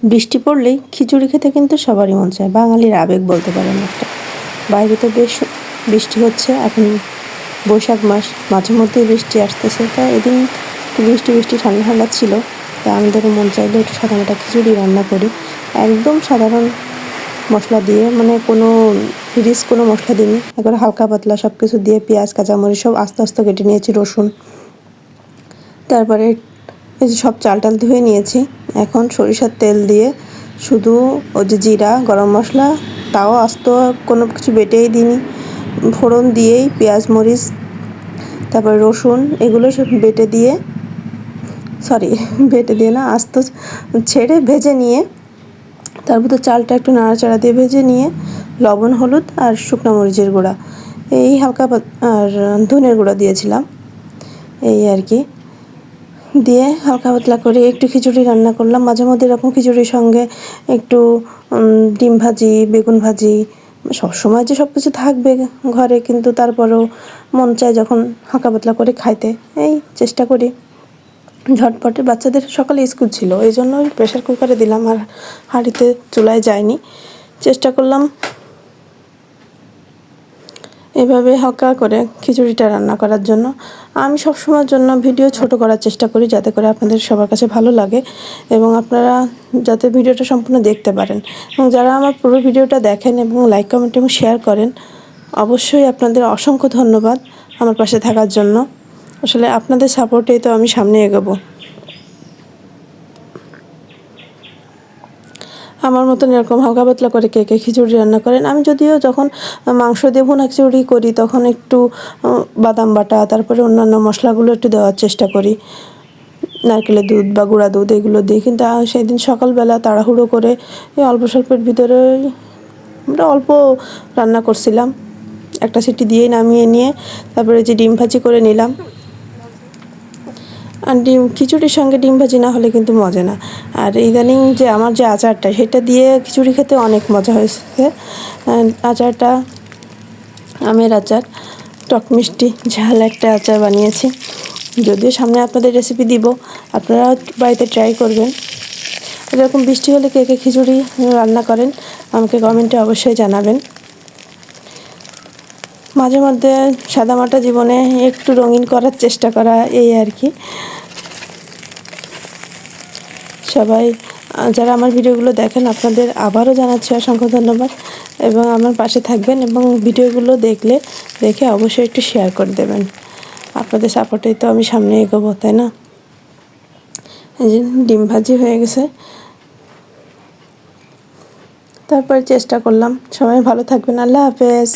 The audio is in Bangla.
বৃষ্টি পড়লেই খিচুড়ি খেতে কিন্তু সবারই মন চায়, বাঙালির আবেগ বলতে পারেন একটা। বাইরে তো বেশ বৃষ্টি হচ্ছে, এখন বৈশাখ মাস, মাঝে মধ্যেই বৃষ্টি আসতেছে, তাই এদিন একটু বৃষ্টি বৃষ্টি ঠান্ডা ঠান্ডা ছিল, তা আমাদেরও মন চাইলে একটু সাদামাটা খিচুড়ি রান্না করি। একদম সাধারণ মশলা দিয়ে, মানে কোনো রিচ কোনো মশলা দিইনি, একবারে হালকা পাতলা সব কিছু দিয়ে পেঁয়াজ কাঁচামরিচ সব আস্তে আস্তে কেটে নিয়েছি, রসুন, তারপরে এই যে সব চাল টাল ধুয়ে নিয়েছি। এখন সরিষার তেল দিয়ে শুধু ওই যে জিরা গরম মশলা, তাও আস্ত কোনো কিছু বেটেই দিইনি, ফোড়ন দিয়েই পেঁয়াজ মরিচ তারপরে রসুন এগুলো সব বেটে দিয়ে না, আস্ত ছেড়ে ভেজে নিয়ে তারপর তো চালটা একটু নাড়াচাড়া দিয়ে ভেজে নিয়ে লবণ হলুদ আর শুকনো মরিচের গুঁড়া, এই হালকা আর ধনের গুঁড়া দিয়েছিলাম, এই আর কি দিয়ে হালকা পাতলা করে একটু খিচুড়ি রান্না করলাম। মাঝে মধ্যে এরকম খিচুড়ির সঙ্গে একটু ডিম ভাজি, বেগুন ভাজি, সবসময় যে সব কিছু থাকবে ঘরে, কিন্তু তারপরেও মন চায় যখন হালকা পাতলা করে খাইতে, এই চেষ্টা করি ঝটপটে। বাচ্চাদের সকালে স্কুল ছিল, এই জন্য প্রেশার কুকারে দিলাম, আর হাঁড়িতে চুলায় যায়নি। চেষ্টা করলাম এভাবে হালকা করে খিচুড়িটা রান্না করার জন্য। আমি সবসময়ের জন্য ভিডিও ছোট করার চেষ্টা করি, যাতে করে আপনাদের সবার কাছে ভালো লাগে এবং আপনারা যাতে ভিডিওটা সম্পূর্ণ দেখতে পারেন। এবং যারা আমার পুরো ভিডিওটা দেখেন এবং লাইক কমেন্ট এবং শেয়ার করেন, অবশ্যই আপনাদের অসংখ্য ধন্যবাদ আমার পাশে থাকার জন্য। আসলে আপনাদের সাপোর্টেই তো আমি সামনে এগোবো। আমার মতন এরকম হালকা পাতলা করে কে কে খিচুড়ি রান্না করেন। আমি যদিও যখন মাংস দিয়ে ভুনা খিচুড়ি করি তখন একটু বাদাম বাটা, তারপরে অন্যান্য মশলাগুলো একটু দেওয়ার চেষ্টা করি, নারকেলের দুধ বা গুঁড়া দুধ এগুলো দিই। কিন্তু সেই দিন সকালবেলা তাড়াহুড়ো করে এই অল্প স্বল্পের ভিতরে আমরা অল্প রান্না করছিলাম, একটা সিটি দিয়েই নামিয়ে নিয়ে তারপরে যে ডিম ভাজি করে নিলাম। আর খিচুড়ির সঙ্গে ডিম ভাজি না হলে কিন্তু মজা না। আর ইদানিং যে আমার যে আচারটা, সেটা দিয়ে খিচুড়ি খেতে অনেক মজা হয়েছে। আচারটা আমের আচার, টক মিষ্টি ঝাল একটা আচার বানিয়েছি, যদিও সামনে আপনাদের রেসিপি দিব, আপনারা বাড়িতে ট্রাই করবেন। এরকম বৃষ্টি হলে কে কে খিচুড়ি রান্না করেন আমাকে কমেন্টে অবশ্যই জানাবেন। মাঝে মধ্যে সাদামাটা জীবনে একটু রঙিন করার চেষ্টা করা, এই আর কি। সবাই যারা আমার ভিডিওগুলো দেখেন, আপনাদের আবারও জানাচ্ছি অসংখ্য ধন্যবাদ এবং আমার পাশে থাকবেন এবং ভিডিওগুলো দেখে অবশ্যই একটু শেয়ার করে দেবেন। আপনাদের সাপোর্টেই তো আমি সামনে এগোবো, তাই না? এই যে ডিম ভাজি হয়ে গেছে, তারপর চেষ্টা করলাম। সবাই ভালো থাকবেন, আল্লাহ হাফেজ।